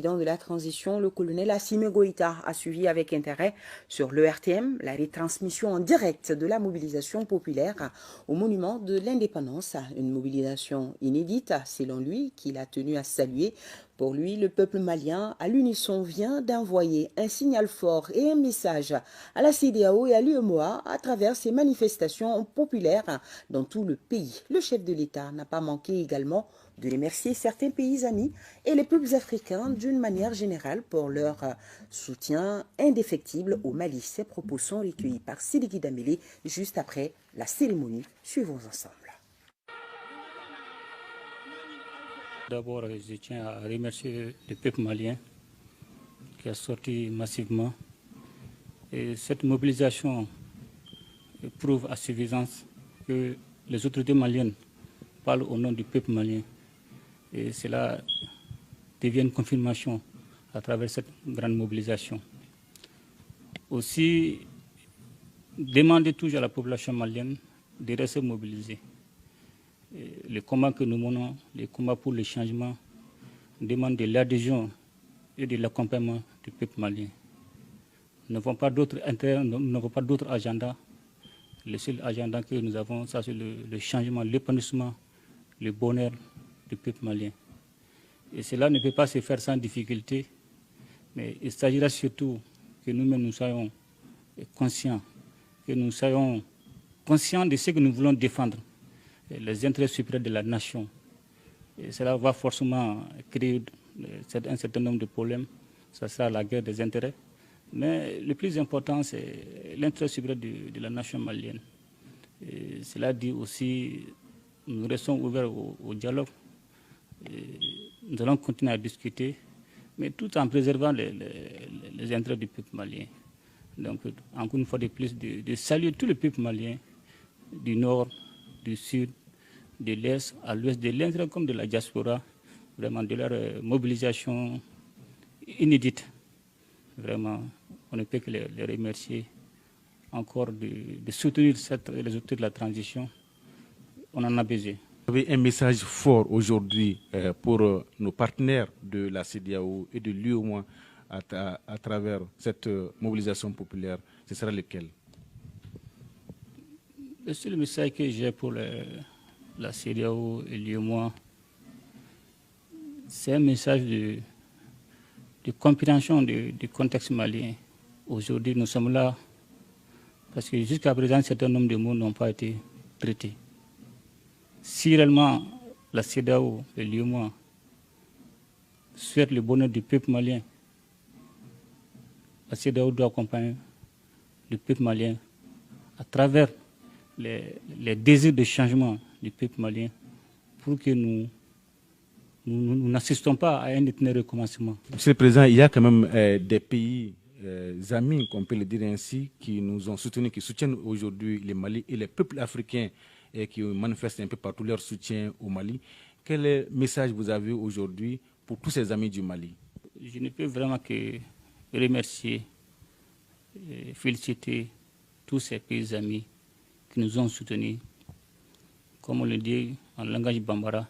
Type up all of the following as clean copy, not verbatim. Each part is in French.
président de la transition, le colonel Assimi Goïta, a suivi avec intérêt sur l'ERTM la retransmission en direct de la mobilisation populaire au monument de l'indépendance. Une mobilisation inédite, selon lui, qu'il a tenu à saluer. Pour lui, le peuple malien, à l'unisson, vient d'envoyer un signal fort et un message à la CEDEAO et à l'UEMOA à travers ces manifestations populaires dans tout le pays. Le chef de l'État n'a pas manqué également de remercier certains pays amis et les peuples africains d'une manière générale pour leur soutien indéfectible au Mali. Ces propos sont recueillis par Sidiki Dambélé juste après la cérémonie. Suivons ensemble. D'abord, je tiens à remercier le peuple malien qui a sorti massivement. Et cette mobilisation prouve à suffisance que les autorités maliennes parlent au nom du peuple malien. Et cela devient une confirmation à travers cette grande mobilisation. Aussi, demander toujours à la population malienne de rester mobilisée. Les combats que nous menons, les combats pour le changement, demandent de l'adhésion et de l'accompagnement du peuple malien. Nous n'avons pas d'autres intérêts, nous n'avons pas d'autres agendas. Le seul agenda que nous avons, ça c'est le changement, l'épanouissement, le bonheur du peuple malien. Et cela ne peut pas se faire sans difficulté, mais il s'agira surtout que nous-mêmes nous soyons conscients, que nous soyons conscients de ce que nous voulons défendre, les intérêts supérieurs de la nation. Et cela va forcément créer un certain nombre de problèmes. Ça sera la guerre des intérêts. Mais le plus important, c'est l'intérêt supérieur de la nation malienne. Et cela dit aussi, nous restons ouverts au dialogue. Et nous allons continuer à discuter, mais tout en préservant les intérêts du peuple malien. Donc, encore une fois de plus, de saluer tout le peuple malien, du nord, du sud, de l'est à l'ouest, de l'intérieur comme de la diaspora, vraiment de leur mobilisation inédite. Vraiment, on ne peut que les remercier encore de soutenir les autorités de la transition. On en a besoin. Vous avez un message fort aujourd'hui pour nos partenaires de la CEDEAO et de l'UEMOA à travers cette mobilisation populaire. Ce sera lequel? Le seul message que j'ai pour la CEDEAO et l'UEMOA, c'est un message de compréhension du contexte malien. Aujourd'hui, nous sommes là parce que jusqu'à présent, un certain nombre de mots n'ont pas été traités. Si réellement la CEDEAO et l'UEMOA souhaitent le bonheur du peuple malien, la CEDEAO doit accompagner le peuple malien à travers les désirs de changement du peuple malien pour que nous n'assistons pas à un éternel recommencement. Monsieur le Président, il y a quand même des pays amis, qu'on peut le dire ainsi, qui nous ont soutenus, qui soutiennent aujourd'hui le Mali et les peuples africains et qui manifestent un peu partout leur soutien au Mali. Quel message vous avez aujourd'hui pour tous ces amis du Mali? Je ne peux vraiment que remercier et féliciter tous ces pays amis qui nous ont soutenus. Comme on le dit en langage bambara,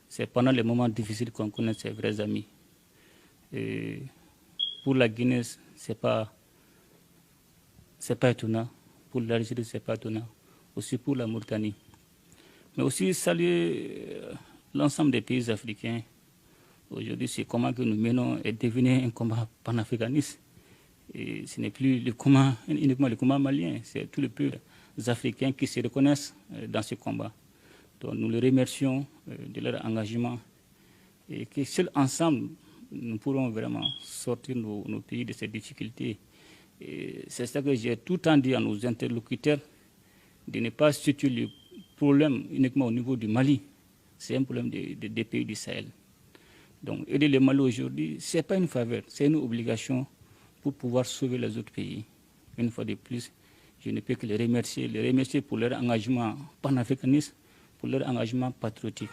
c'est pendant les moments difficiles qu'on connaît ses vrais amis. Et pour la Guinée, c'est pas étonnant. Pour l'Algérie, c'est pas étonnant. Aussi pour la Mauritanie. Mais aussi saluer l'ensemble des pays africains. Aujourd'hui, ce combat que nous menons est devenu un combat panafricaniste. Et ce n'est plus uniquement le combat malien, c'est tous les peuples africains qui se reconnaissent dans ce combat. Donc nous les remercions de leur engagement et que seuls ensemble, nous pourrons vraiment sortir nos pays de ces difficultés. C'est ça que j'ai tout le temps dit à nos interlocuteurs, de ne pas situer le problème uniquement au niveau du Mali. C'est un problème des pays du Sahel. Donc aider le Mali aujourd'hui, ce n'est pas une faveur, c'est une obligation pour pouvoir sauver les autres pays. Une fois de plus, je ne peux que les remercier pour leur engagement panafricaniste, pour leur engagement patriotique.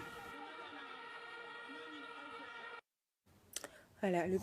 Voilà, le